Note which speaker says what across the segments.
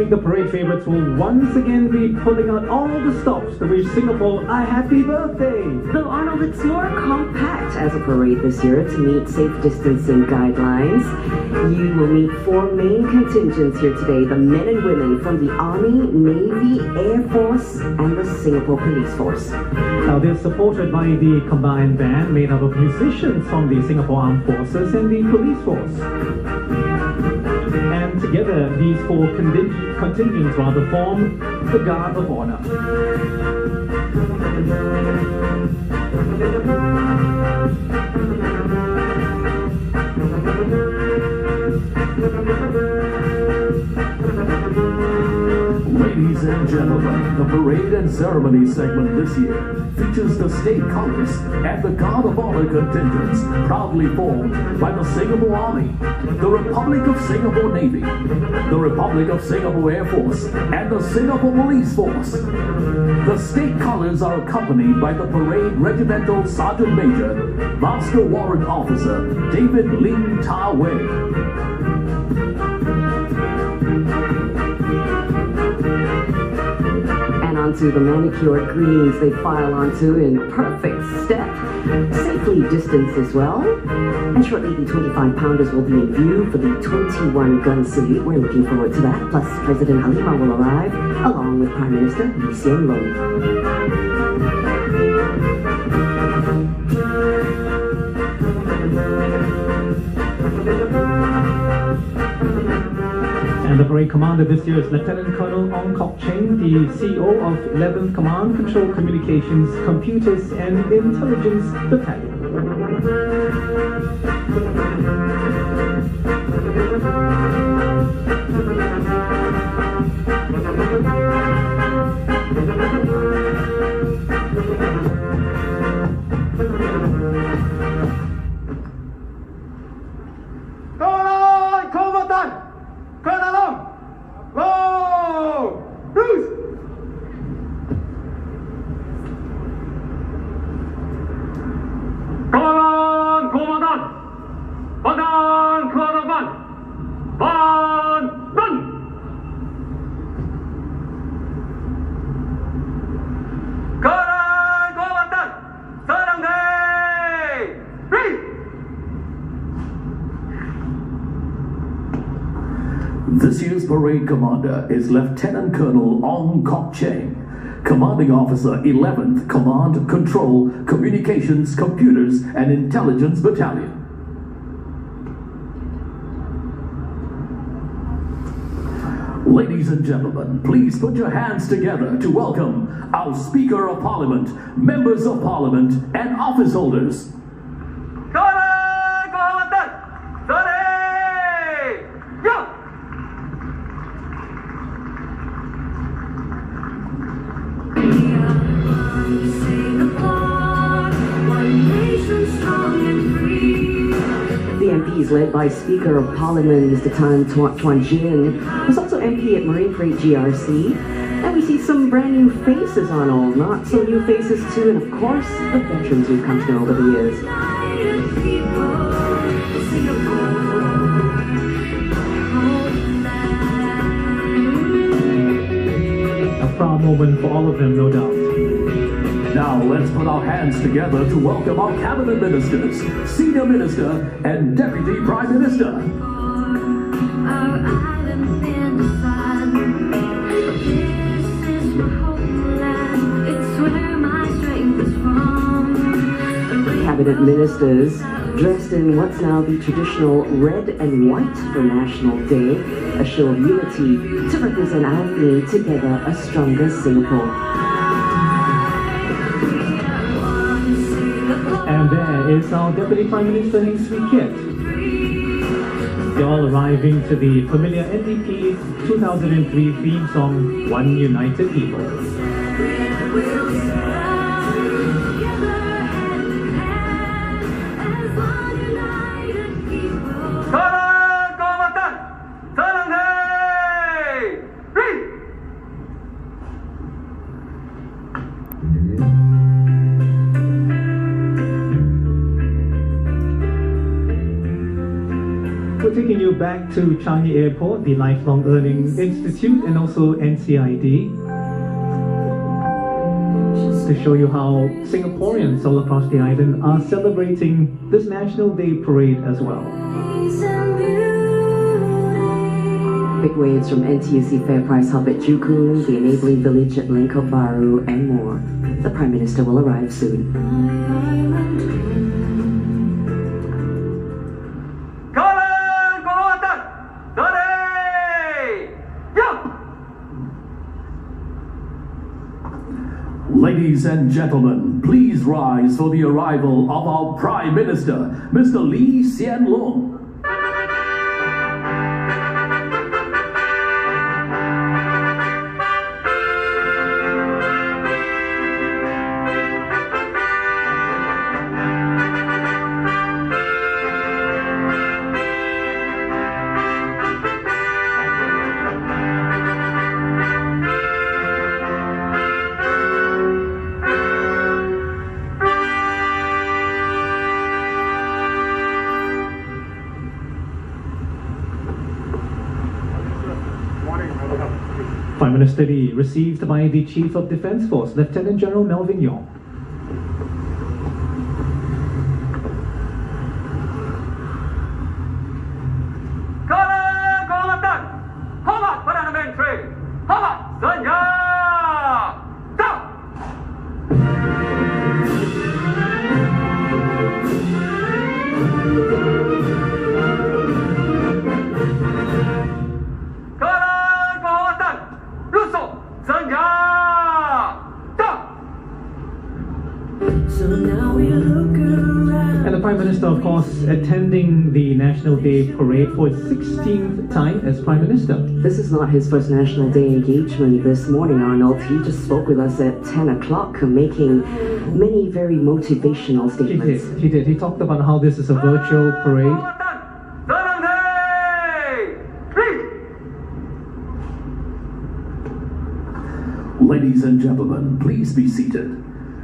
Speaker 1: morning, the parade favorites will once again be pulling out all the stops to wish Singapore a happy birthday.
Speaker 2: Though, Arnold, it's more compact as a parade this year to meet safe distancing guidelines. You will meet four main contingents here today: the men and women from the Army, Navy, Air Force, and the Singapore Police Force.
Speaker 1: Now, they're supported by the combined band made up of musicians from the Singapore Armed Forces and the Police Force. And together, these four contingents form the Guard of Honor.
Speaker 3: Ladies and gentlemen, the parade and ceremony segment this year features the state colors and the Guard of Honor contingents proudly formed by the Singapore Army, the Republic of Singapore Navy, the Republic of Singapore Air Force, and the Singapore Police Force. The state colors are accompanied by the parade Regimental Sergeant Major, Master Warrant Officer David Ling Ta Wei.
Speaker 2: Onto the manicured greens they file onto in perfect step, safely distanced as well. And shortly the 25-pounders will be in view for the 21-gun salute. We're looking forward to that. Plus, President Halima will arrive along with Prime Minister Lee Hsien Loong.
Speaker 1: And the parade commander this year is Lieutenant Colonel Ong Kok Cheng, the CEO of 11th Command Control Communications, Computers and Intelligence Battalion.
Speaker 3: This year's parade commander is Lieutenant Colonel Ong Kok Cheng, Commanding Officer 11th Command Control Communications, Computers and Intelligence Battalion. Ladies and gentlemen, please put your hands together to welcome our Speaker of Parliament, Members of Parliament and office holders.
Speaker 2: The MP is led by Speaker of Parliament Mr. Tan Tuan Jin, who's also MP at Marine Parade GRC. And we see some brand new faces, Arnold, not so new faces too, and of course the veterans we've come to know over the years.
Speaker 1: A proud moment for all of them, no doubt.
Speaker 3: Now let's put our hands together to welcome our cabinet ministers, senior minister and deputy prime minister.
Speaker 2: Cabinet ministers dressed in what's now the traditional red and white for National Day, a show of unity to represent our theme, Together a Stronger Singapore.
Speaker 1: And there is our Deputy Prime Minister Heng Swee Keat. They're all arriving to the familiar NDP 2003 theme song, One United People. back to Changi Airport, the Lifelong Learning Institute, and also NCID, to show you how Singaporeans all across the island are celebrating this National Day parade as well.
Speaker 2: Big waves from NTUC Fair Price Hub at Jukun, the enabling village at Lengkok Baru, and more. The Prime Minister will arrive soon.
Speaker 3: Ladies and gentlemen, please rise for the arrival of our Prime Minister, Mr. Lee Hsien Loong.
Speaker 1: Prime Minister Lee, received by the Chief of Defence Force, Lieutenant General Melvin Yong.
Speaker 4: Hormat Perdana Menteri, hormat senja.
Speaker 1: And the Prime Minister, of course, attending the National Day Parade for his 16th time as Prime Minister.
Speaker 2: This is not his first National Day engagement this morning, Arnold. He just spoke with us at 10 o'clock, making many very motivational statements.
Speaker 1: He did. He talked about how this is a virtual parade.
Speaker 3: Ladies and gentlemen, please be seated.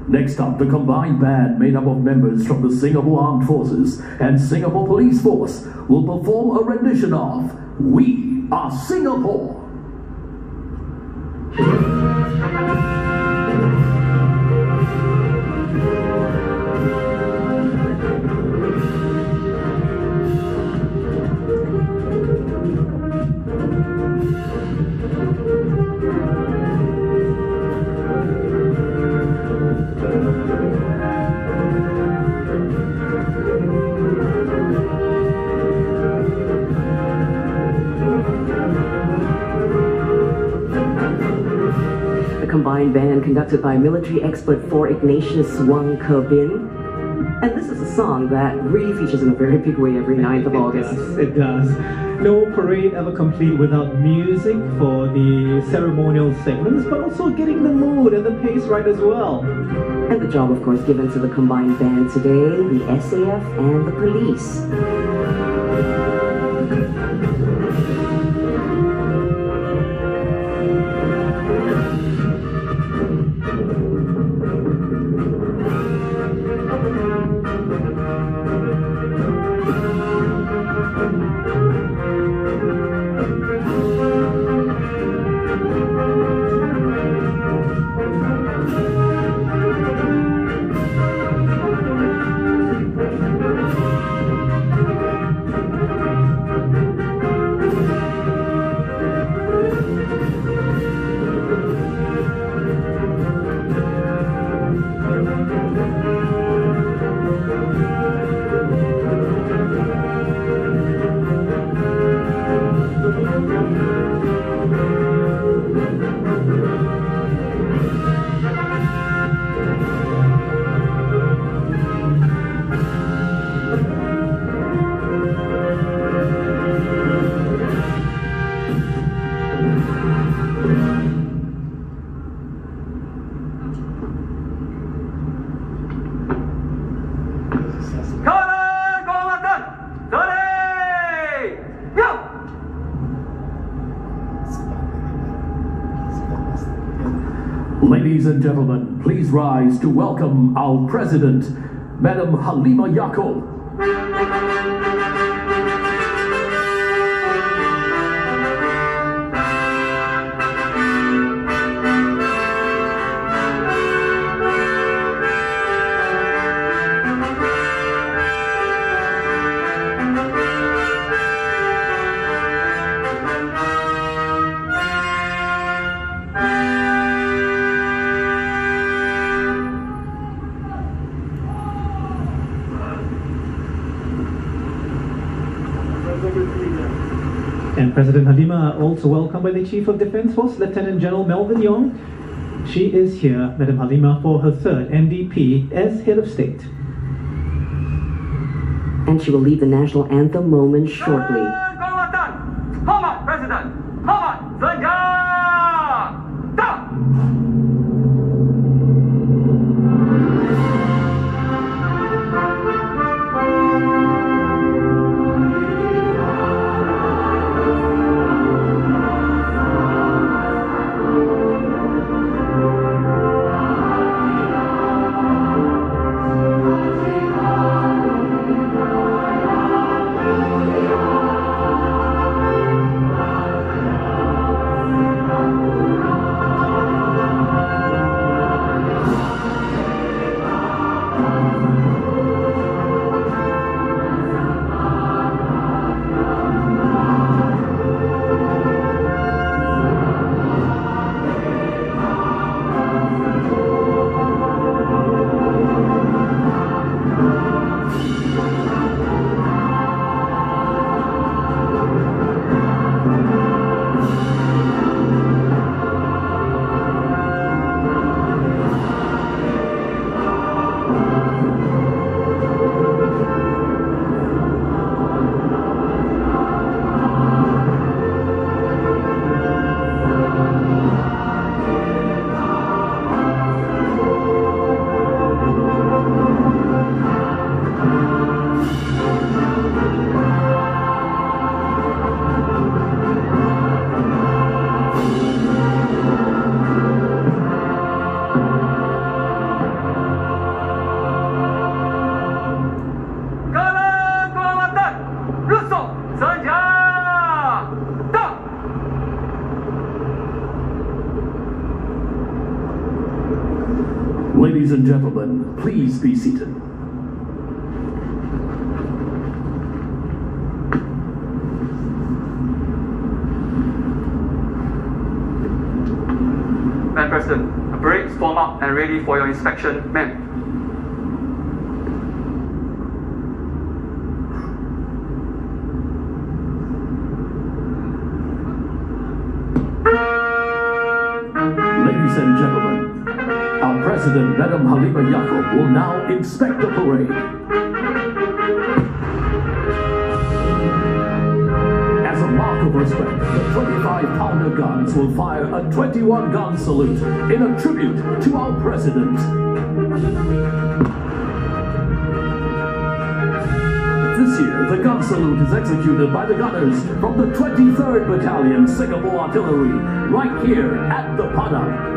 Speaker 3: Next up, the combined band made up of members from the Singapore Armed Forces and Singapore Police Force will perform a rendition of We Are Singapore.
Speaker 2: Combined band conducted by military expert for Ignatius Wang Kerbin. And this is a song that really features in a very big way every 9th of August.
Speaker 1: It does. No parade ever complete without music for the ceremonial segments, but also getting the mood and the pace right as well.
Speaker 2: And the job, of course, given to the combined band today, the SAF and the police.
Speaker 3: Ladies and gentlemen, please rise to welcome our President, Madam Halimah Yacob.
Speaker 1: And President Halima also welcomed by the Chief of Defence Force, Lieutenant General Melvin Yong. She is here, Madam Halima, for her third NDP as Head of State.
Speaker 2: And she will lead the national anthem moment shortly.
Speaker 4: Hormat Presiden, hormat senjata.
Speaker 3: Ladies and gentlemen, please be seated.
Speaker 4: Madam President, the parade is formed up and ready for your inspection, ma'am.
Speaker 3: Ladies and gentlemen, our President, Madam Halima Yaakob, will now inspect the parade. As a mark of respect, the 25-pounder guns will fire a 21-gun salute in a tribute to our President. This year, the gun salute is executed by the gunners from the 23rd Battalion Singapore Artillery, right here at the Padang.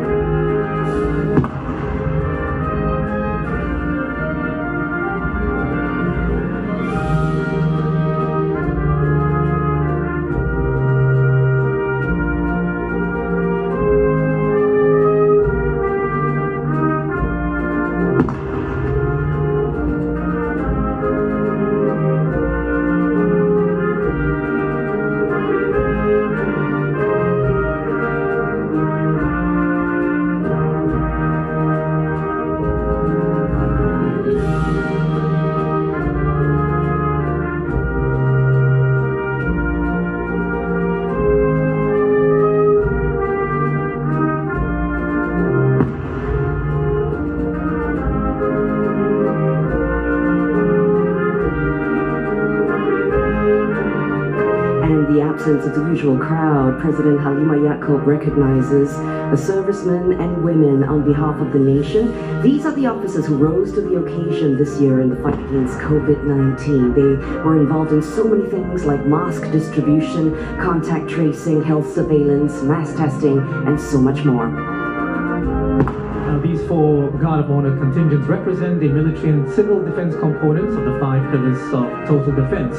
Speaker 2: In the absence of the usual crowd, President Halima Yaakob recognizes the servicemen and women on behalf of the nation. These are the officers who rose to the occasion this year in the fight against Covid-19. They were involved in so many things like mask distribution, contact tracing, health surveillance, mass testing, and so much more.
Speaker 1: Now, these four Guard of Honor contingents represent the military and civil defense components of the 5 pillars of total defense.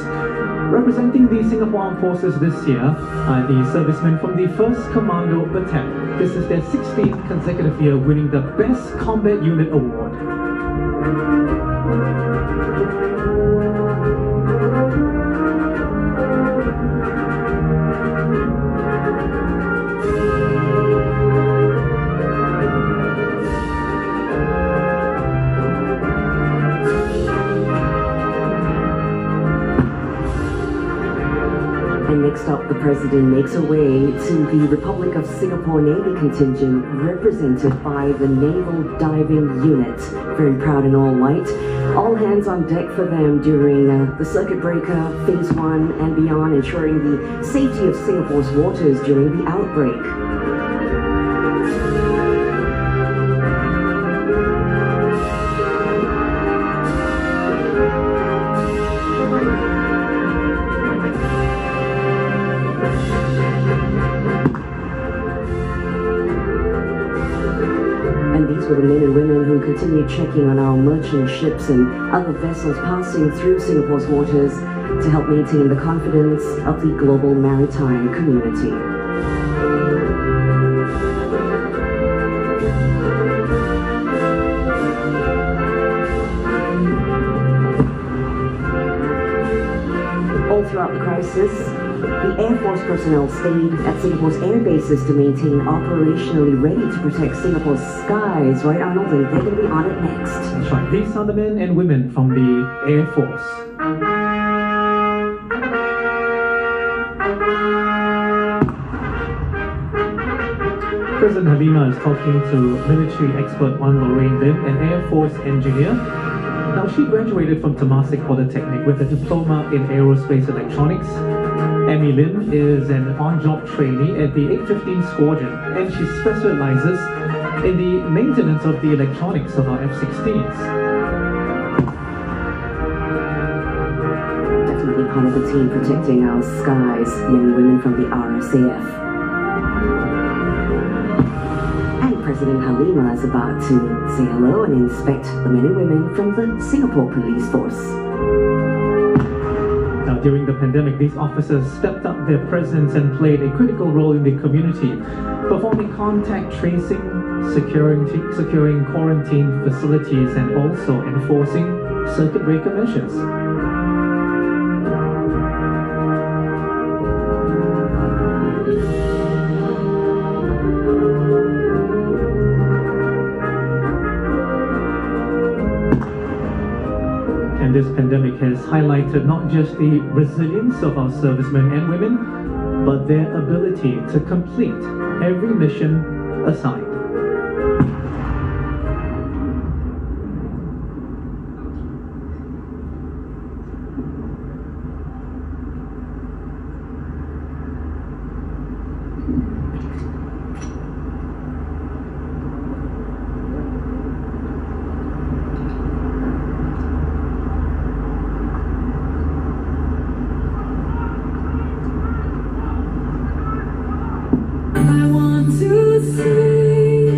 Speaker 1: Representing the Singapore Armed Forces this year are the servicemen from the 1st Commando Battalion. This is their 16th consecutive year winning the Best Combat Unit Award.
Speaker 2: And next up, the President makes her way to the Republic of Singapore Navy contingent represented by the Naval Diving Unit. Very proud in all white. All hands on deck for them during the circuit breaker, phase 1 and beyond, ensuring the safety of Singapore's waters during the outbreak. These were the men and women who continued checking on our merchant ships and other vessels passing through Singapore's waters to help maintain the confidence of the global maritime community. All throughout the crisis, the Air Force personnel stayed at Singapore's air bases to maintain operationally ready to protect Singapore's skies, right, Arnold? And they're going to be on it next.
Speaker 1: That's right. These are the men and women from the Air Force. President Halima is talking to military expert Wan Lorraine Lim, an Air Force engineer. Now, she graduated from Temasek Polytechnic with a diploma in aerospace electronics. Amy Lim is an on-job trainee at the 815 Squadron, and she specializes in the maintenance of the electronics of our F-16s.
Speaker 2: Definitely part of the team protecting our skies, men and women from the RSAF. And President Halima is about to say hello and inspect the men and women from the Singapore Police Force.
Speaker 1: Now, during the pandemic, these officers stepped up their presence and played a critical role in the community, performing contact tracing, securing quarantine facilities, and also enforcing circuit breaker measures. And this pandemic has highlighted not just the resilience of our servicemen and women, but their ability to complete every mission assigned.
Speaker 5: I want to sing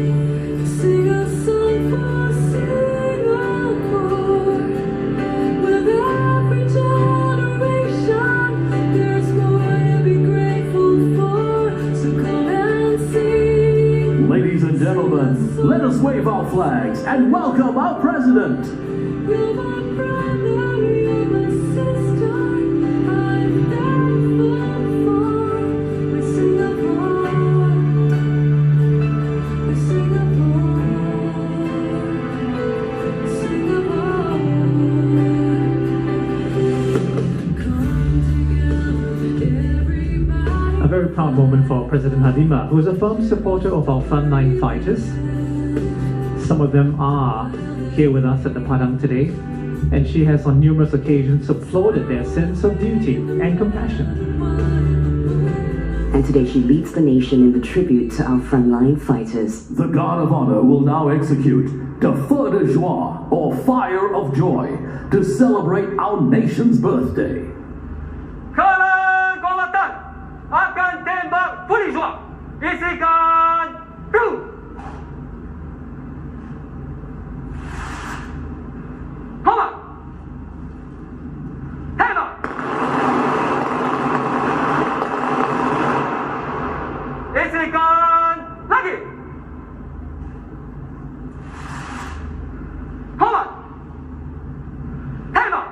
Speaker 5: a song for Singapore. With every generation, there's more to be grateful for. So come and sing.
Speaker 3: Ladies and gentlemen, let us wave our flags and welcome our president.
Speaker 5: You're my brother, you're my sister. I've never fought with Singapore.
Speaker 1: A very proud moment for President Halima, who is a firm supporter of our frontline fighters. Some of them are here with us at the Padang today, and she has on numerous occasions applauded their sense of duty and compassion.
Speaker 2: And today she leads the nation in the tribute to our frontline fighters.
Speaker 3: The Guard of Honor will now execute the Feu de Joie, or Fire of Joy, to celebrate our nation's birthday.
Speaker 4: Kanan Kombatan akan tembak Fujua. Isikan blue. Homa. Tembak. Isikan lagi. Homa. Tembak.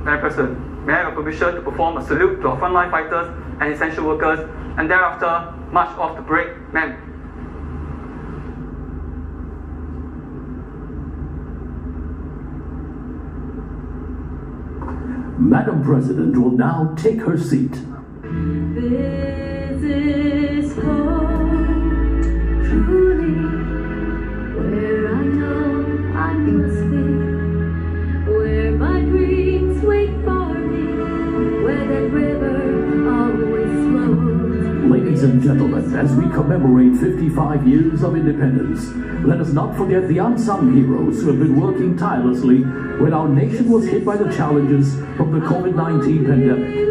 Speaker 4: Madam President, may I have permission to perform a salute to our frontline fighters and essential workers, and thereafter march off the parade, ma'am.
Speaker 3: Madam President will now take her seat.
Speaker 5: This is home, truly, where I know I must be, where my dreams wait for me, where that river always flows.
Speaker 3: Ladies and gentlemen, as we commemorate 55 years of independence, let us not forget the unsung heroes who have been working tirelessly when our nation was hit by the challenges from the Covid-19 pandemic.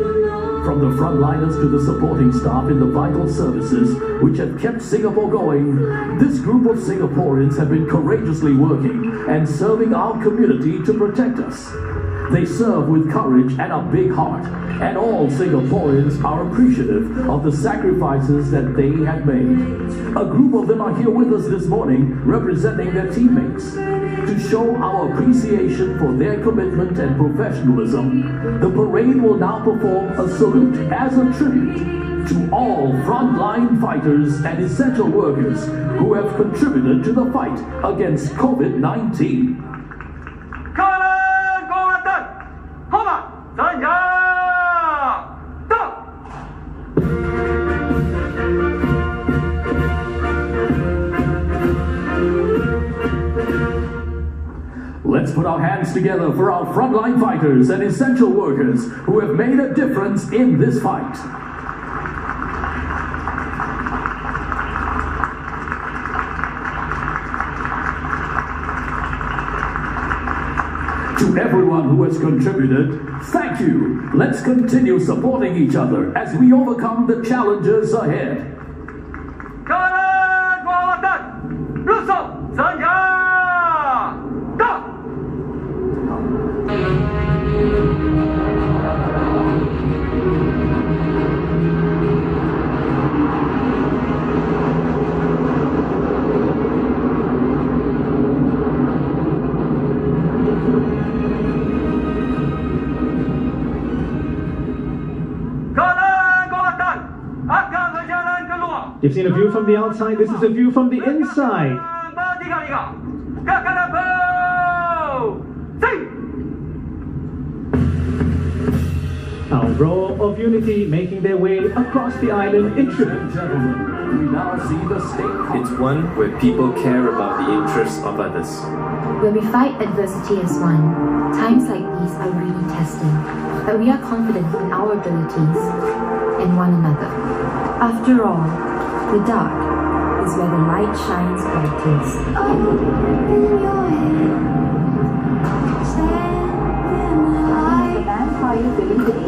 Speaker 3: From the frontliners to the supporting staff in the vital services which have kept Singapore going, this group of Singaporeans have been courageously working and serving our community to protect us. They serve with courage and a big heart, and all Singaporeans are appreciative of the sacrifices that they have made. A group of them are here with us this morning, representing their teammates. To show our appreciation for their commitment and professionalism, the parade will now perform a salute as a tribute to all frontline fighters and essential workers who have contributed to the fight against COVID-19. Let's put our hands together for our frontline fighters and essential workers who have made a difference in this fight. To everyone who has contributed, thank you. Let's continue supporting each other as we overcome the challenges ahead.
Speaker 1: You've seen a view from the outside, this is a view from the inside. Our roar of unity making their way across the island in tribute.
Speaker 3: Gentlemen, we now see the state.
Speaker 6: It's one where people care about the interests of others.
Speaker 7: Where we fight adversity as one. Times like these are really testing, but we are confident in our abilities and one another. After all, the dark is where the light shines brightest. How are you feeling today?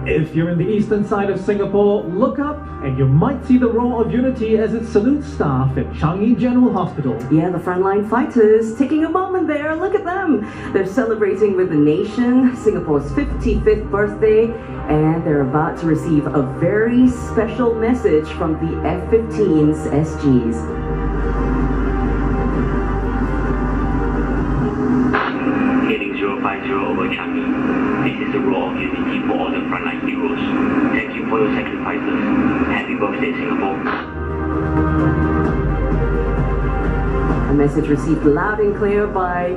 Speaker 1: If you're in the eastern side of Singapore, look up and you might see the roar of unity as it salutes staff at Changi General Hospital.
Speaker 2: Yeah, the frontline fighters taking a moment there. Look at them. They're celebrating with the nation Singapore's 55th birthday, and they're about to receive a very special message from the F-15's SGs.
Speaker 8: Over Changi. This is the roar of unity for all the frontline heroes. Thank you for your sacrifices. Happy birthday, Singapore.
Speaker 2: A message received loud and clear by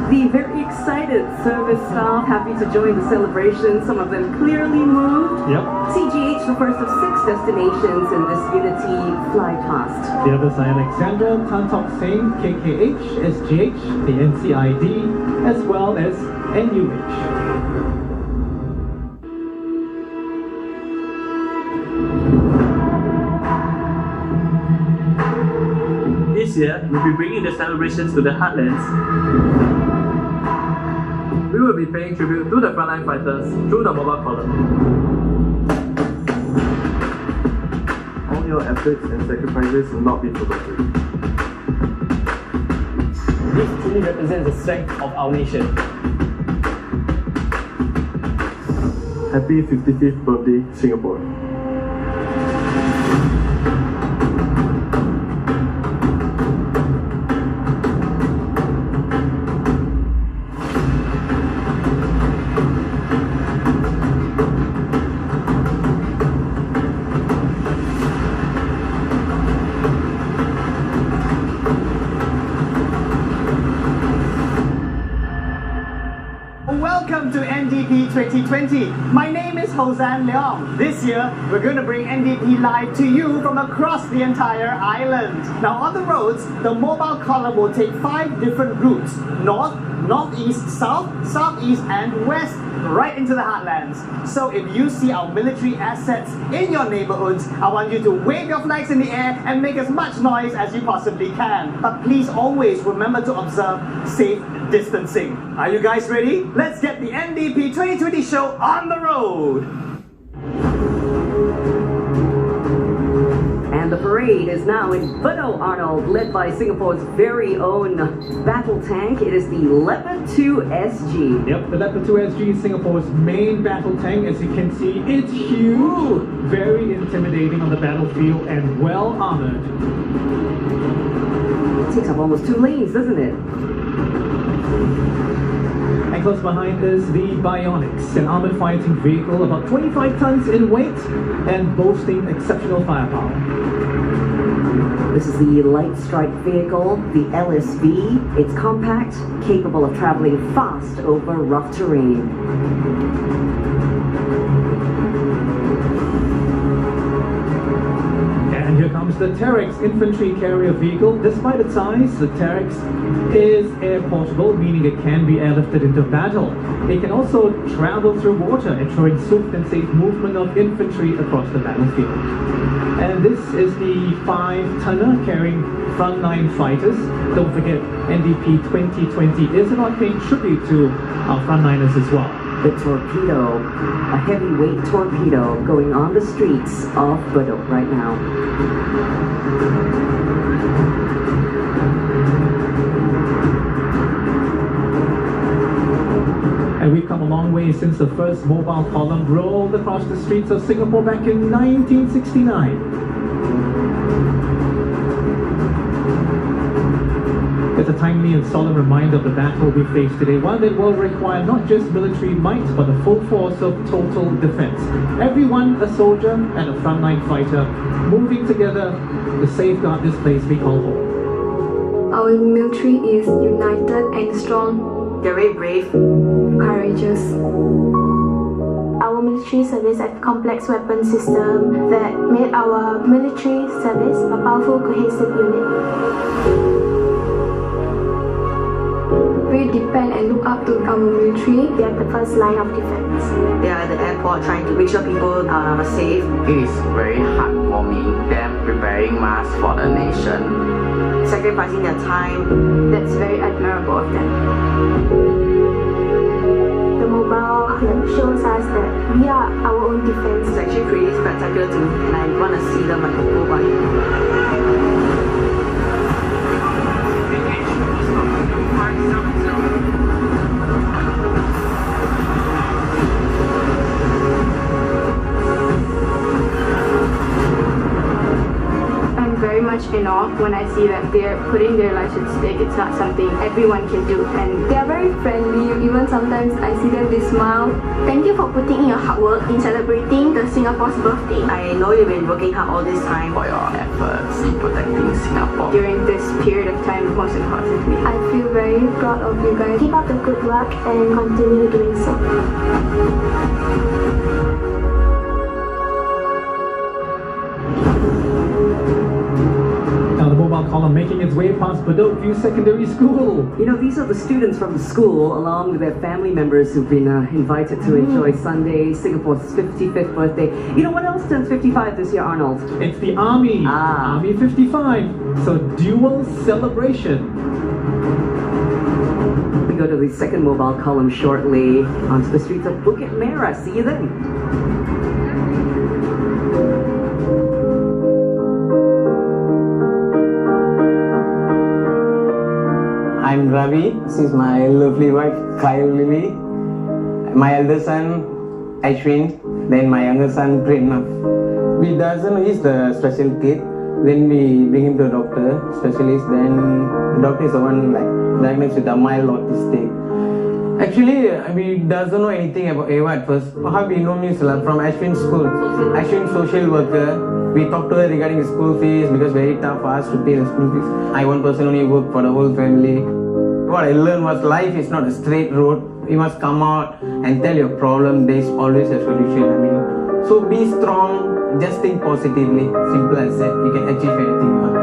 Speaker 2: the very excited service staff, happy to join the celebration. Some of them clearly moved.
Speaker 1: Yep.
Speaker 2: CGH, the first of 6 destinations in this Unity fly past.
Speaker 1: The others are Alexandra, Tan Tok Seng, KKH, SGH, the NCID, as well as NUH.
Speaker 9: This year, we'll be bringing the celebrations to the heartlands. We will be paying tribute to the frontline fighters through the mobile column.
Speaker 10: All your efforts and sacrifices will not be forgotten.
Speaker 11: This team represents the strength of our nation.
Speaker 10: Happy 55th birthday, Singapore.
Speaker 12: Welcome to NDP 2020. My name is Hosan Leong. This year, we're going to bring NDP live to you from across the entire island. Now on the roads, the mobile column will take 5 different routes: north, northeast, south, southeast and west, right into the heartlands. So if you see our military assets in your neighborhoods, I want you to wave your flags in the air and make as much noise as you possibly can. But please always remember to observe safe distancing. Are you guys ready? Let's get the NDP 2020 show on the road!
Speaker 2: And the parade is now in Bedok, Arnold, led by Singapore's very own battle tank. It is the Leopard 2 SG.
Speaker 1: Yep, the Leopard 2 SG is Singapore's main battle tank. As you can see, it's huge, very intimidating on the battlefield and well armored.
Speaker 2: It takes up almost 2 lanes, doesn't it?
Speaker 1: And close behind is the Bionics, an armored fighting vehicle about 25 tons in weight and boasting exceptional firepower.
Speaker 2: This is the light strike vehicle, the LSV. It's compact, capable of traveling fast over rough terrain.
Speaker 1: And here comes the Terex infantry carrier vehicle. Despite its size, the Terex is air portable, meaning it can be airlifted into battle. It can also travel through water, ensuring swift and safe movement of infantry across the battlefield. And this is the 5-tonner carrying frontline fighters. Don't forget, NDP 2020 is about paying tribute to our frontliners as well.
Speaker 2: The torpedo, a heavyweight torpedo going on the streets of Bedok right now.
Speaker 1: And we've come a long way since the first mobile column rolled across the streets of Singapore back in 1969. It's a timely and solemn reminder of the battle we face today, one that will require not just military might, but a full force of total defense. Everyone a soldier and a frontline fighter, moving together to safeguard this place we call home.
Speaker 5: Our military is united and strong.
Speaker 2: They're very brave,
Speaker 5: Courageous. Our military service a complex weapon system that made our military service a powerful, cohesive unit. We depend and look up to our military. They are the first line of defense.
Speaker 2: They are at the airport trying to make sure people are safe.
Speaker 13: It is very heartwarming, them preparing masks for the nation.
Speaker 2: Sacrificing their time.
Speaker 5: That's very admirable of them. The mobile shows us that we are our own defense.
Speaker 2: It's actually pretty spectacular to me, and I want to see them like a full body.
Speaker 5: I'm very much much in awe when I see that they're putting their lives at stake. It's not something everyone can do, and they're very friendly. Even sometimes I see them, they smile. Thank you for putting in your hard work in celebrating the Singapore's birthday.
Speaker 2: I know you've been working hard all this time
Speaker 13: For your efforts in protecting Singapore.
Speaker 5: During this period of time, most importantly, I feel very proud of you guys. Keep up the good work and continue doing so.
Speaker 1: Now the mobile column making its way past Bedok View Secondary School.
Speaker 2: You know, these are the students from the school, along with their family members who've been invited to enjoy Sunday, Singapore's 55th birthday. You know, what else turns 55 this year, Arnold?
Speaker 1: It's the Army. Army 55. So dual celebration.
Speaker 2: We go to the second mobile column shortly onto the streets of Bukit Merah. See you then.
Speaker 14: I'm Ravi. This is my lovely wife, Kyle Lily. My elder son, Ashwin. Then my younger son, Pranav. We doesn't know he's the special kid. Then we bring him to a doctor, specialist. Then the doctor is the one like diagnosed with a mild autistic. Actually, we doesn't know anything about Ava at first. How we know means from Ashwin's school. Ashwin's social worker. We talked to her regarding his school fees because very tough for us to pay the school fees. I one person only work for the whole family. What I learned was life is not a straight road. You must come out and tell your problem. There is always a solution. So be strong. Just think positively. Simple as that. You can achieve anything you want.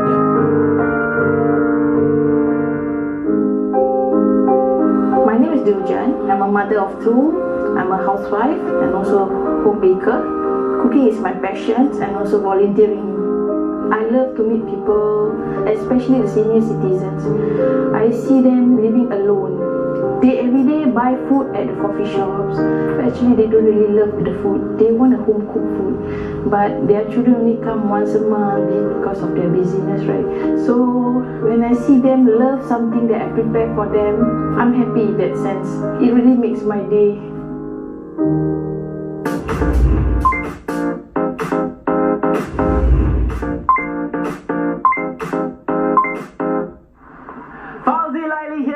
Speaker 15: My name is Diljan. I'm a mother of two. I'm a housewife and also home baker. Cooking is my passion and also volunteering. I love to meet people, especially the senior citizens. I see them living alone. They every day buy food at the coffee shops. Actually, they don't really love the food. They want a home cooked food. But their children only come once a month because of their busyness, right? So when I see them love something that I prepare for them, I'm happy in that sense. It really makes my day.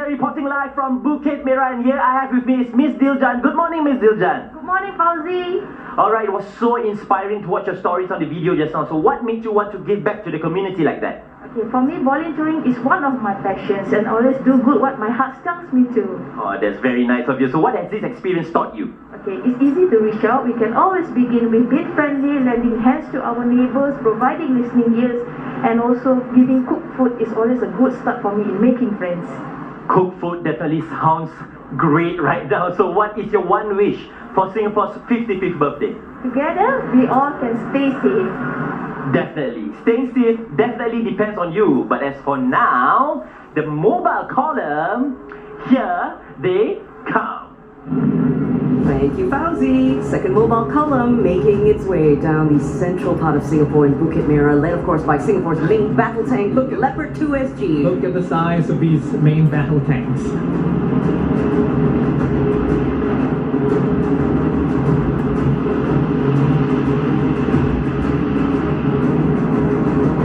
Speaker 12: Reporting live from Bukit Merah, and here I have with me is Miss Diljan. Good morning, Miss Diljan.
Speaker 15: Good morning, Fauzi.
Speaker 12: Alright, it was so inspiring to watch your stories on the video just now. So what made you want to give back to the community like that?
Speaker 15: Okay, for me, volunteering is one of my passions and always do good what my heart tells me to.
Speaker 12: Oh, that's very nice of you. So what has this experience taught you?
Speaker 15: Okay, it's easy to reach out. We can always begin with being friendly, lending hands to our neighbors, providing listening ears, and also giving cooked food is always a good start for me in making friends.
Speaker 12: Cooked food definitely sounds great right now. So what is your one wish for Singapore's 55th birthday?
Speaker 15: Together, we all can stay safe.
Speaker 12: Definitely. Staying safe definitely depends on you. But as for now, the mobile column, here they come.
Speaker 2: Thank you, Fauzi. Second mobile column making its way down the central part of Singapore in Bukit Merah, led of course by Singapore's main battle tank, Leopard 2SG.
Speaker 1: Look at the size of these main battle tanks.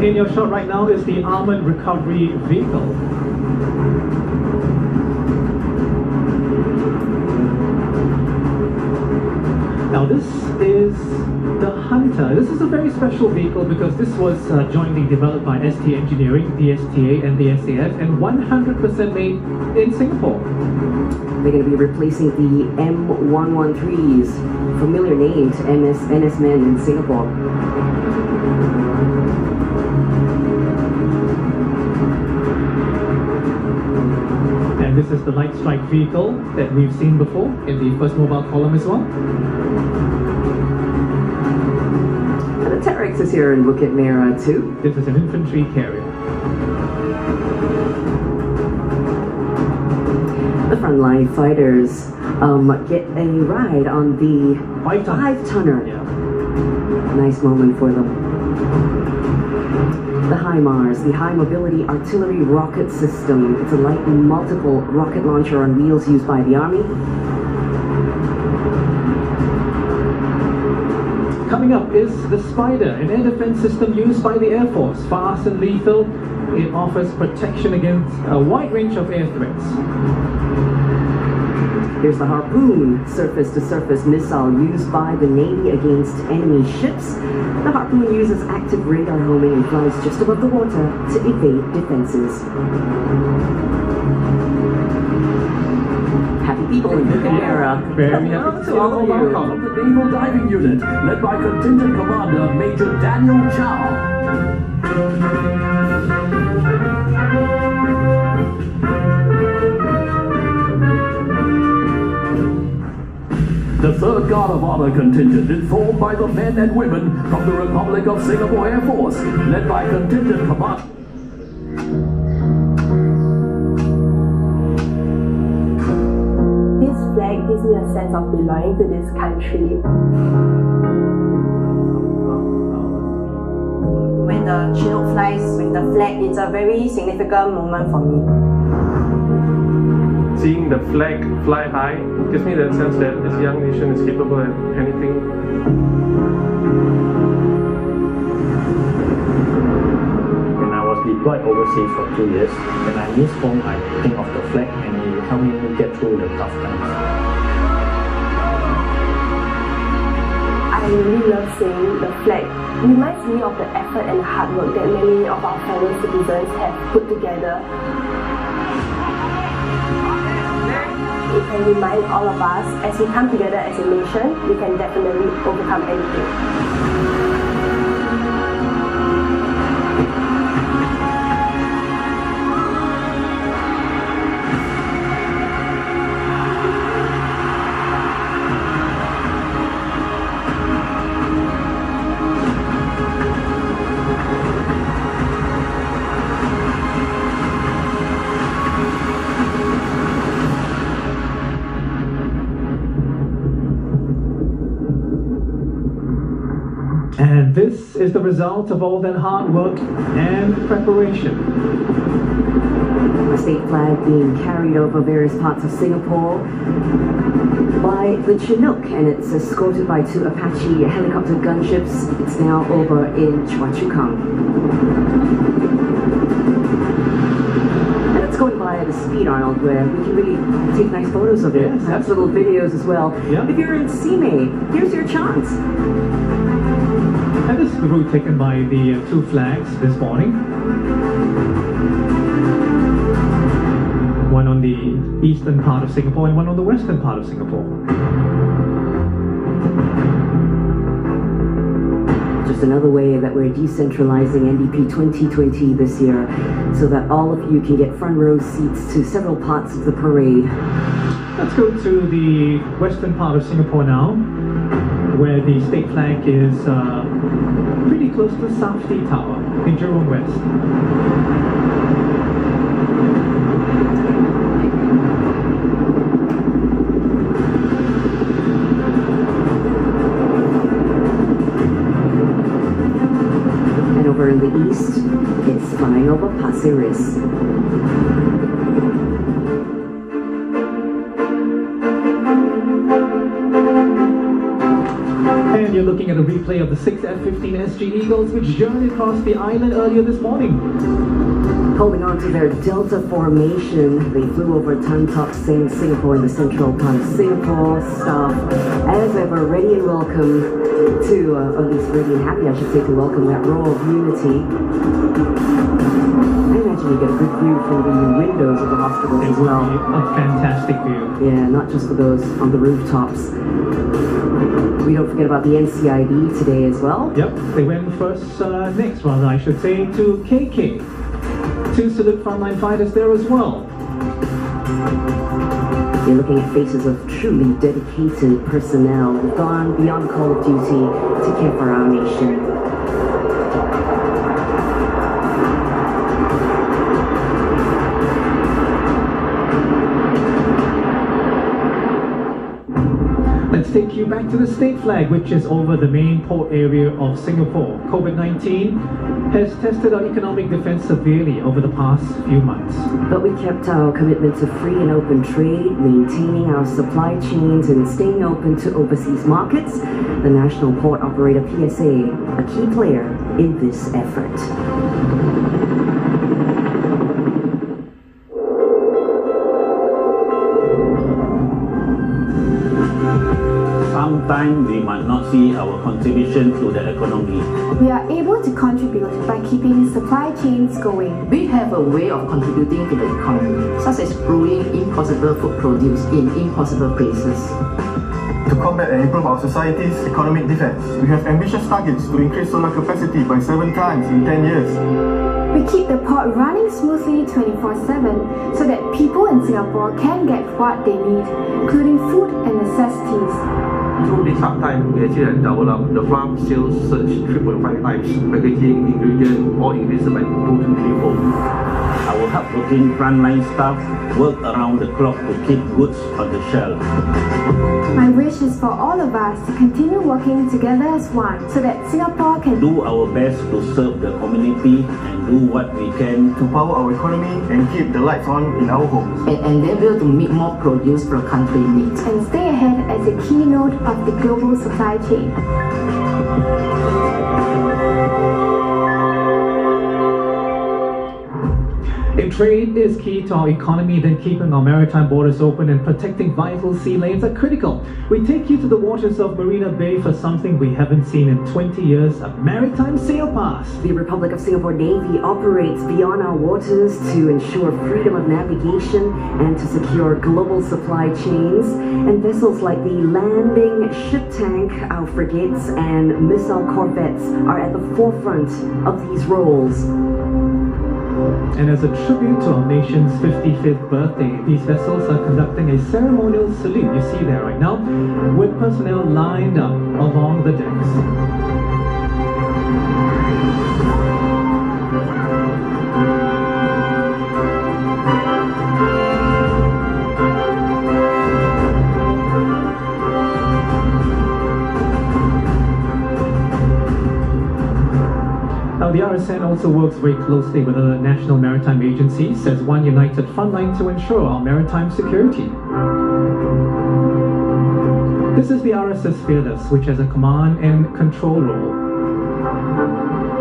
Speaker 1: In your shot right now is the armored recovery vehicle. Now this is the Hunter. This is a very special vehicle because this was jointly developed by ST Engineering, the STA and the SAF, and 100% made in Singapore.
Speaker 2: They're going to be replacing the M113s, familiar name to NS men in Singapore.
Speaker 1: And this is the light strike vehicle that we've seen before in the first mobile column as well.
Speaker 2: And the Terex is here in Bukit Merah too.
Speaker 1: This is an infantry carrier.
Speaker 2: The frontline fighters get a ride on the 5-tonner.
Speaker 1: Yeah.
Speaker 2: Nice moment for them. The HIMARS, the High Mobility Artillery Rocket System. It's a light multiple rocket launcher on wheels used by the Army.
Speaker 1: Coming Coming up is the Spider, an air defense system used by the Air Force. Fast and lethal, it offers protection against a wide range of air threats.
Speaker 2: Here's the Harpoon, surface-to-surface missile used by the Navy against enemy ships. The Harpoon uses active radar homing and flies just above the water to evade defenses. Happy people in Bucanera.
Speaker 1: Very happy to see
Speaker 3: all of you. Of the Naval Diving Unit, led by Contingent Commander Major Daniel Chow. The 3rd Guard of Honor contingent is formed by the men and women from the Republic of Singapore Air Force, led by Contingent Commander.
Speaker 16: This flag gives me a sense of belonging to this country.
Speaker 17: When the Chinook flies with the flag, it's a very significant moment for me.
Speaker 10: Seeing the flag fly high gives me that sense that this young nation is capable of anything.
Speaker 11: When I was deployed overseas for 2 years, when I miss home, I think of the flag and it helped me get through the tough times.
Speaker 16: I really love seeing the flag. It reminds me of the effort and hard work that many of our fellow citizens have put together. It can remind all of us, as we come together as a nation, we can definitely overcome anything.
Speaker 1: And this is the result of all that hard work and preparation.
Speaker 2: The state flag being carried over various parts of Singapore by the Chinook, and it's escorted by 2 Apache helicopter gunships. It's now over in Choa Chu Kang. And it's going by at a speed, Arnold, where we can really take nice photos of it.
Speaker 1: Yes,
Speaker 2: Perhaps little videos as well.
Speaker 1: Yeah.
Speaker 2: If you're in Simei, here's your chance.
Speaker 1: And this is the route taken by the 2 flags this morning. One on the eastern part of Singapore and one on the western part of Singapore.
Speaker 2: Just another way that we're decentralizing NDP 2020 this year, so that all of you can get front row seats to several parts of the parade.
Speaker 1: Let's go to the western part of Singapore now, where the state flag is pretty close to Safety Tower in Jurong West.
Speaker 2: And over in the east, it's flying over Pasir Ris.
Speaker 1: And you're looking at a replay of the 6 F-15 SG Eagles which journeyed across the island earlier this morning.
Speaker 2: Holding on to their Delta formation, they flew over Tan Tock Seng, Singapore, in the central part of Singapore. Staff, as ever, ready and welcome to, at least ready and happy, I should say, to welcome that roar of unity. I imagine you get a good view from the windows of the hospitals as well.
Speaker 1: A fantastic view.
Speaker 2: Yeah, not just for those on the rooftops. We don't forget about the NCID today as well.
Speaker 1: Yep, they went next, I should say, to KK. To salute frontline fighters there as well.
Speaker 2: You're looking at faces of truly dedicated personnel who've gone beyond call of duty to care for our nation.
Speaker 1: Let's take you back to the state flag, which is over the main port area of Singapore. Covid-19 has tested our economic defense severely over the past few months.
Speaker 2: But we kept our commitment to free and open trade, maintaining our supply chains and staying open to overseas markets. The National Port Operator PSA, a key player in this effort.
Speaker 18: Sometimes we might not see our contribution to the economy.
Speaker 7: We are able to contribute by keeping supply chains going.
Speaker 19: We have a way of contributing to the economy, such as brewing impossible food produce in impossible places.
Speaker 10: To combat and improve our society's economic defense, we have ambitious targets to increase solar capacity by 7 times in 10 years.
Speaker 7: We keep the port running smoothly 24/7 so that people in Singapore can get what they need, including food and necessities.
Speaker 20: Through this hard time, we actually have developed the farm sales surge 3.5 times, packaging, ingredient, all increased by 2 to 3-fold.
Speaker 18: Our hardworking frontline staff work around the clock to keep goods on the shelf.
Speaker 7: My wish is for all of us to continue working together as one so that Singapore can
Speaker 18: do our best to serve the community and do what we can
Speaker 10: to power our economy and keep the lights on in our homes.
Speaker 19: And endeavor to make more produce for country needs.
Speaker 7: And stay ahead as a keynote of the global supply chain.
Speaker 1: If trade is key to our economy, then keeping our maritime borders open and protecting vital sea lanes are critical. We take you to the waters of Marina Bay for something we haven't seen in 20 years, a maritime sail pass.
Speaker 2: The Republic of Singapore Navy operates beyond our waters to ensure freedom of navigation and to secure global supply chains. And vessels like the landing ship tank, our frigates and missile corvettes are at the forefront of these roles.
Speaker 1: And as a tribute to our nation's 55th birthday, these vessels are conducting a ceremonial salute, you see there right now, with personnel lined up along the decks. Now, the RSN also works very closely with other national maritime agencies as one united frontline to ensure our maritime security. This is the RSS Fearless, which has a command and control role.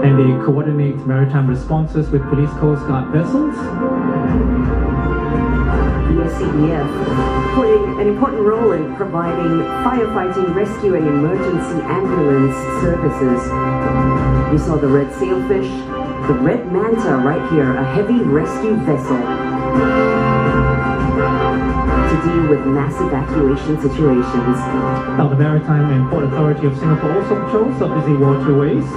Speaker 1: And they coordinate maritime responses with Police Coast Guard vessels.
Speaker 2: The SCDF playing an important role in providing firefighting, rescue and emergency ambulance services. We saw the red sailfish, the red manta right here, a heavy rescue vessel to deal with mass evacuation situations.
Speaker 1: Now, the Maritime and Port Authority of Singapore also patrols our busy waterways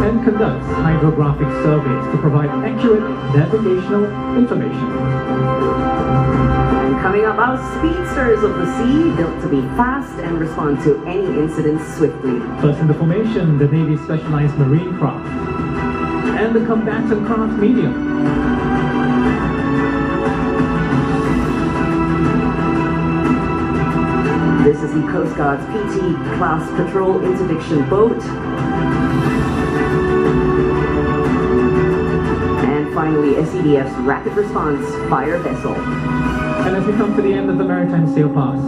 Speaker 1: and conducts hydrographic surveys to provide accurate navigational information.
Speaker 2: Coming up, our speedsters of the sea, built to be fast and respond to any incidents swiftly.
Speaker 1: First in the formation, the Navy's specialized marine craft and the combatant craft medium.
Speaker 2: This is the Coast Guard's PT class patrol interdiction boat. And finally, SCDF's rapid response fire vessel.
Speaker 1: And as we come to the end of the Maritime Sail Pass,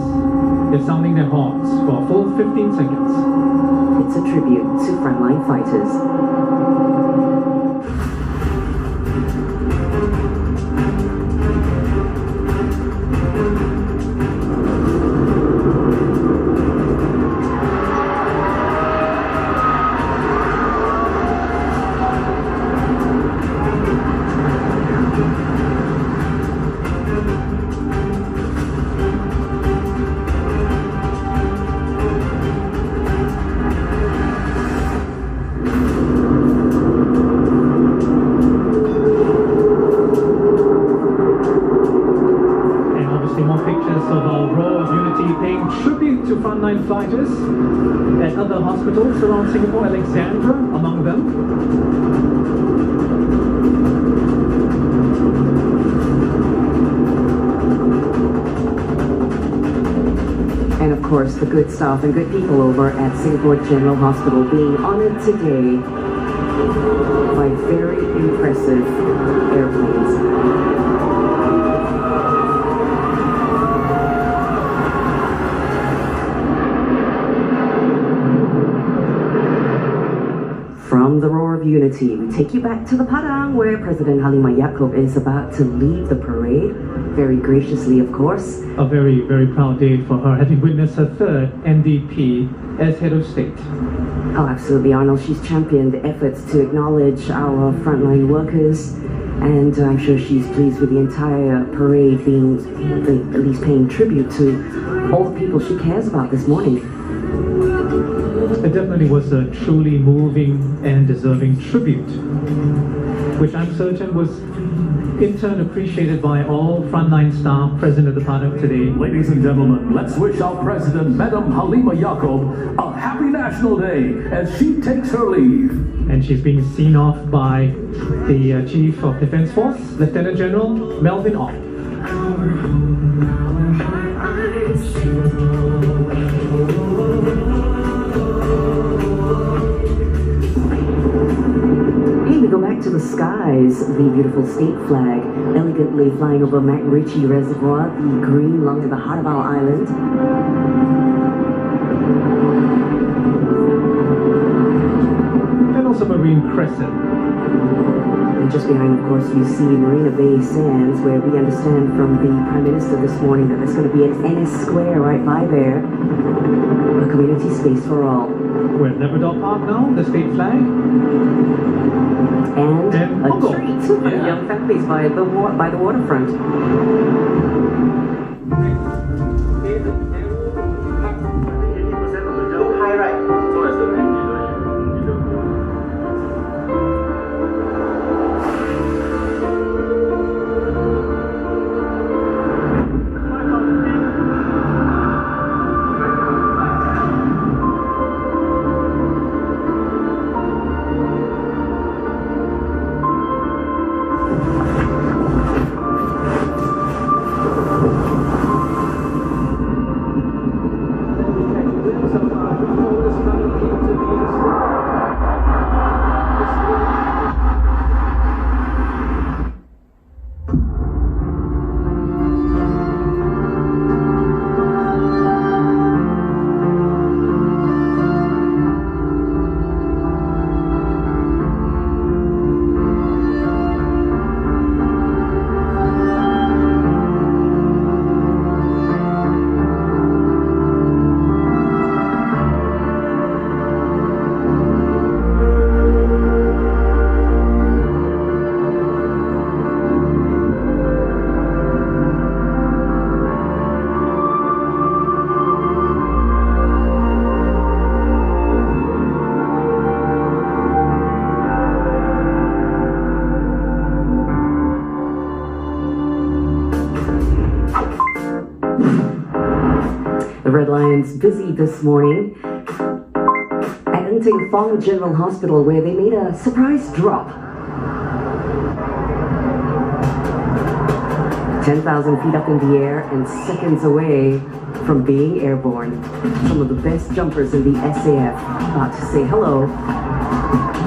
Speaker 1: it's something that haunts for a full 15 seconds.
Speaker 2: It's a tribute to frontline fighters.
Speaker 1: Frontline fighters at other hospitals around Singapore, Alexandra among them.
Speaker 2: And of course, the good staff and good people over at Singapore General Hospital being honored today by very impressive airplanes. From the Roar of Unity, we take you back to the Padang, where President Halimah Yacob is about to lead the parade, very graciously, of course.
Speaker 1: A very, very proud day for her, having witnessed her third NDP as head of state.
Speaker 2: Oh, absolutely, Arnold. She's championed efforts to acknowledge our frontline workers, and I'm sure she's pleased with the entire parade being, at least paying tribute to all the people she cares about this morning.
Speaker 1: It definitely was a truly moving and deserving tribute, which I'm certain was in turn appreciated by all frontline staff present at the Padang today.
Speaker 3: Ladies and gentlemen, let's wish our President, Madam Halimah Yacob, a happy National Day as she takes her leave.
Speaker 1: And she's being seen off by the Chief of Defence Force, Lieutenant General Melvin Ong.
Speaker 2: We go back to the skies, the beautiful state flag elegantly flying over MacRitchie Reservoir, the green lung at the heart of our island.
Speaker 1: And also Marine Crescent.
Speaker 2: And just behind, of course, you see Marina Bay Sands, where we understand from the Prime Minister this morning that there's going to be an Ennis Square right by there. A community space for all.
Speaker 1: We're at Labrador Park now, the state flag.
Speaker 2: And a treat for the young families by the waterfront.
Speaker 12: High right.
Speaker 2: Red Lions busy this morning at Ng Fong General Hospital, where they made a surprise drop. 10,000 feet up in the air and seconds away from being airborne. Some of the best jumpers in the SAF about to say hello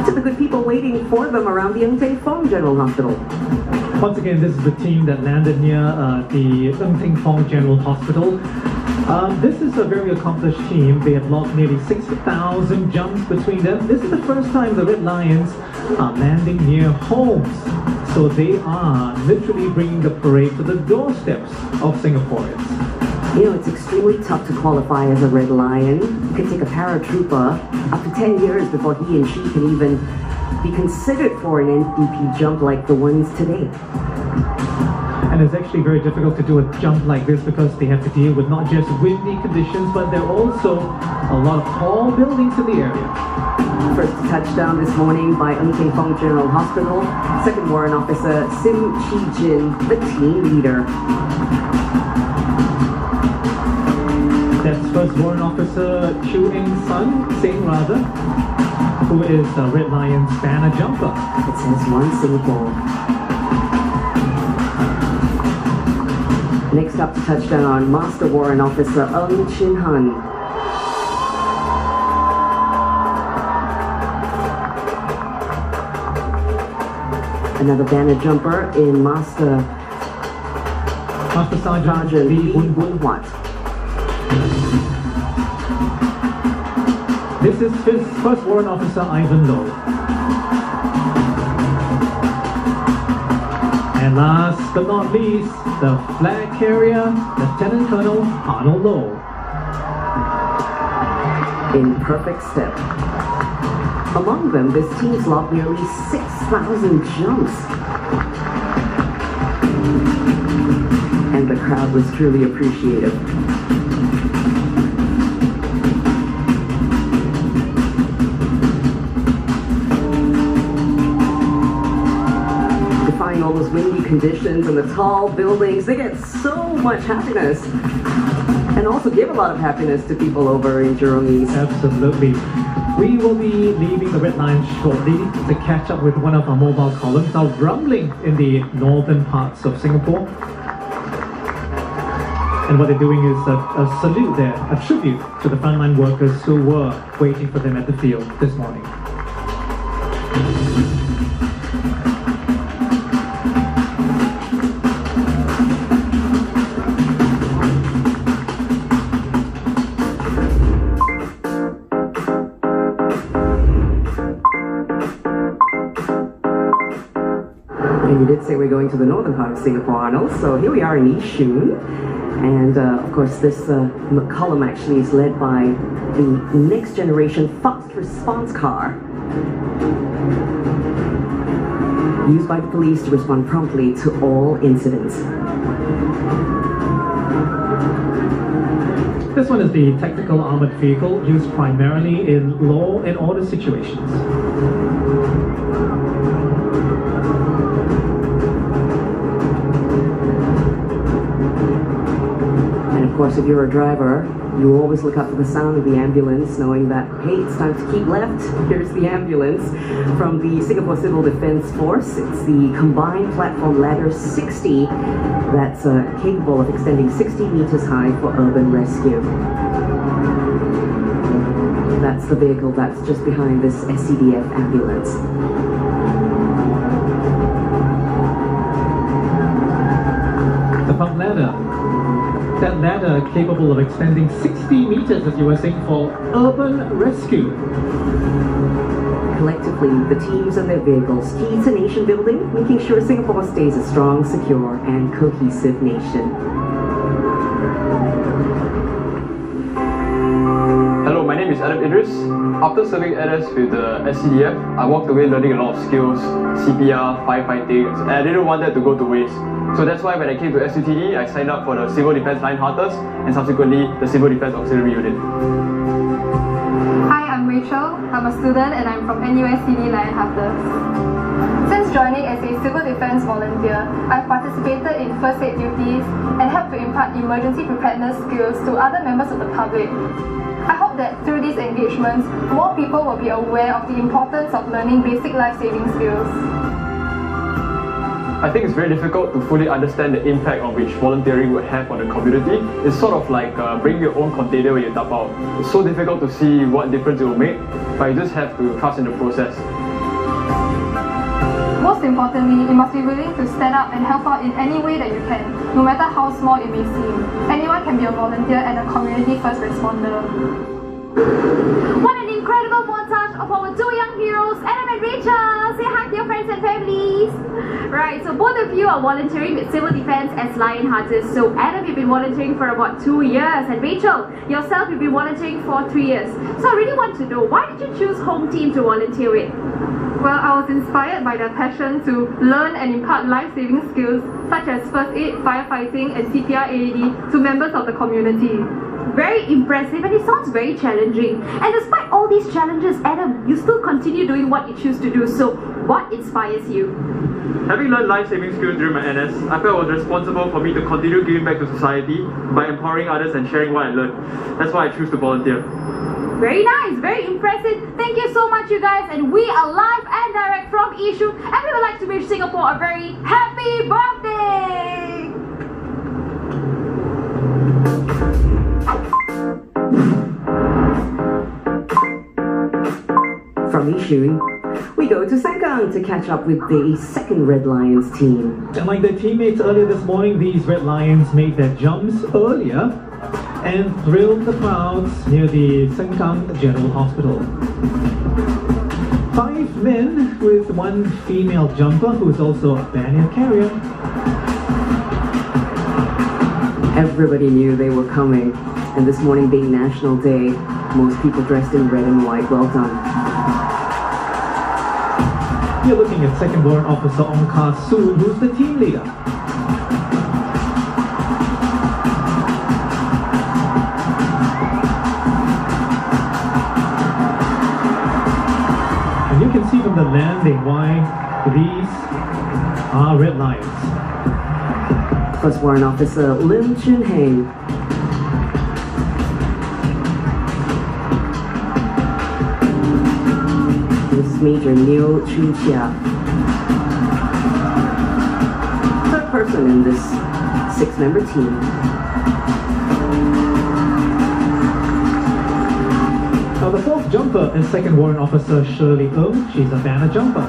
Speaker 2: to the good people waiting for them around the Ng Fong General Hospital.
Speaker 1: Once again, this is the team that landed near the Ng Fong General Hospital. This is a very accomplished team. They have logged nearly 60,000 jumps between them. This is the first time the Red Lions are landing near homes. So they are literally bringing the parade to the doorsteps of Singaporeans.
Speaker 2: You know, it's extremely tough to qualify as a Red Lion. You can take a paratrooper up to 10 years before he and she can even be considered for an NDP jump like the ones today.
Speaker 1: And it's actually very difficult to do a jump like this because they have to deal with not just windy conditions, but there are also a lot of tall buildings in the area.
Speaker 2: First touchdown this morning by Ng Fong General Hospital. Second warrant officer Sim Chi Jin, the team leader.
Speaker 1: That's First Warrant Officer Chu Sing rather, who is a Red Lions banner jumper.
Speaker 2: It says One Singapore. Next up to touchdown, Master Warrant Officer Ng Chin Han. Another banner jumper in Master Sergeant Lee Bun Huat.
Speaker 1: This is his first warrant officer, Ivan Low. And last but not least, the flag carrier, Lieutenant Colonel Arnold Low.
Speaker 2: In perfect step. Among them, this team's logged nearly 6,000 jumps. And the crowd was truly appreciative. Defying all those windy conditions and the tall buildings, they get so much happiness. And also give a lot of happiness to people over in Jurong East.
Speaker 1: Absolutely. We will be leaving the red line shortly to catch up with one of our mobile columns now rumbling in the northern parts of Singapore. And what they're doing is a salute there, a tribute to the frontline workers who were waiting for them at the field this morning.
Speaker 2: And you did say we're going to the northern part of Singapore, Arnold, so here we are in Yishun. And of course this column actually is led by the next generation fast response car used by the police to respond promptly to all incidents.
Speaker 1: This one is the tactical armored vehicle used primarily in law and order situations.
Speaker 2: Of course, if you're a driver, you always look up for the sound of the ambulance, knowing that, hey, it's time to keep left. Here's the ambulance from the Singapore Civil Defence Force. It's the Combined Platform Ladder 60 that's capable of extending 60 meters high for urban rescue. That's the vehicle that's just behind this SCDF ambulance.
Speaker 1: The pump ladder. That ladder capable of extending 60 meters, as you were saying, for urban rescue.
Speaker 2: Collectively, the teams and their vehicles key to nation building, making sure Singapore stays a strong, secure, and cohesive nation.
Speaker 21: Hello, my name is Adam Idris. After serving NS with the SCDF, I walked away learning a lot of skills, CPR, firefighting, and I didn't want that to go to waste. So that's why when I came to SUTE, I signed up for the Civil Defence Line Hunters and subsequently the Civil Defence Auxiliary Unit.
Speaker 5: Hi, I'm Rachel. I'm a student and I'm from NUSCD Line Hunters. Since joining as a Civil Defence volunteer, I've participated in first aid duties and helped to impart emergency preparedness skills to other members of the public. I hope that through these engagements, more people will be aware of the importance of learning basic life-saving skills.
Speaker 21: I think it's very difficult to fully understand the impact on which volunteering would have on the community. It's sort of like bringing your own container when you tap out. It's so difficult to see what difference it will make, but you just have to trust in the process.
Speaker 5: Most importantly, you must be willing to stand up and help out in any way that you can, no matter how small it may seem. Anyone can be a volunteer and a community first responder.
Speaker 22: What an incredible montage of our two young heroes, Adam and Rachel! Say hi to your friends and families! Right, so both of you are volunteering with Civil Defence as Lion Hunters. So Adam, you've been volunteering for about 2 years, and Rachel, yourself, you've been volunteering for 3 years. So I really want to know, why did you choose Home Team to volunteer with?
Speaker 5: Well, I was inspired by their passion to learn and impart life-saving skills such as first aid, firefighting and CPR AED to members of the community.
Speaker 22: Very impressive, and it sounds very challenging. And despite all these challenges, Adam, you still continue doing what you choose to do. So what inspires you?
Speaker 4: Having learned life-saving skills during my NS, I felt it was responsible for me to continue giving back to society by empowering others and sharing what I learned. That's why I choose to volunteer.
Speaker 22: Very nice, very impressive. Thank you so much, you guys. And we are live and direct from Yishun, and we would like to wish Singapore a very happy birthday!
Speaker 2: From Yishun, we go to Sengkang to catch up with the second Red Lions team.
Speaker 1: And like their teammates earlier this morning, these Red Lions made their jumps earlier and thrilled the crowds near the Sengkang General Hospital. 5 men with 1 female jumper who is also a banner carrier.
Speaker 2: Everybody knew they were coming, and this morning being National Day, most people dressed in red and white. Well done.
Speaker 1: You're looking at Second Warrant Officer Ong Ka Soon, who's the team leader. And you can see from the landing why these are Red Lions.
Speaker 2: First Warrant Officer Lim Chun Heng. This is Major Neo Chu Chia. Third person in this 6-member team.
Speaker 1: Now the 4th jumper is Second Warrant Officer Shirley Ng. She's a banner jumper.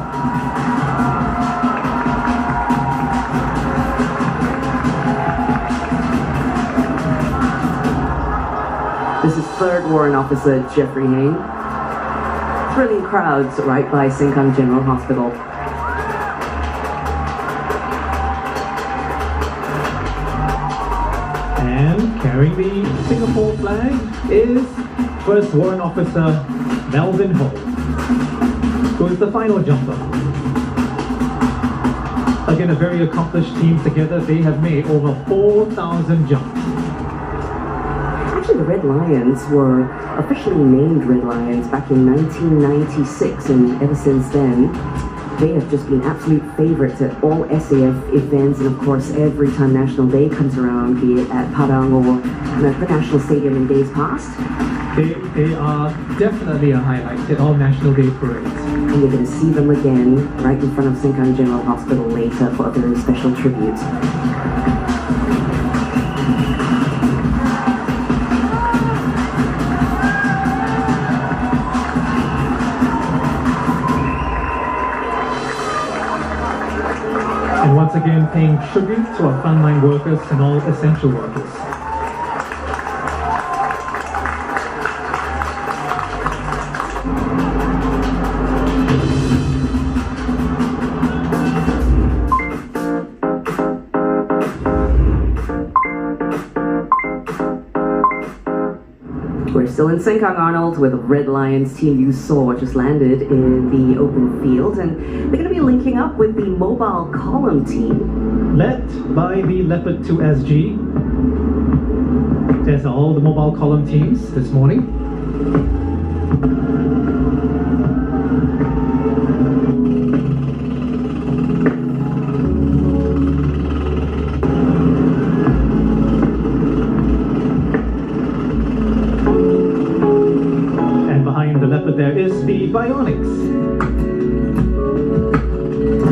Speaker 2: This is 3rd Warrant Officer Jeffrey Heng. Thrilling crowds right by Sengkang General Hospital.
Speaker 1: And carrying the Singapore flag is First Warrant Officer Melvin Ho, who is the final jumper. Again, a very accomplished team together. They have made over 4,000 jumps.
Speaker 2: Actually, the Red Lions were officially named Red Lions back in 1996, and ever since then, they have just been absolute favourites at all SAF events, and of course, every time National Day comes around, be it at Padang or the National Stadium in days past.
Speaker 1: They are definitely a highlight at all National Day parades.
Speaker 2: And you're going to see them again right in front of Sengkang General Hospital later for a very special tribute.
Speaker 1: And once again, paying tribute to our frontline workers and all essential workers.
Speaker 2: We're still in Sengkang, Arnold, where the Red Lions team you saw just landed in the open field, and they're going to be linking up with the mobile column team.
Speaker 1: Led by the Leopard 2 SG. There's all the mobile column teams this morning.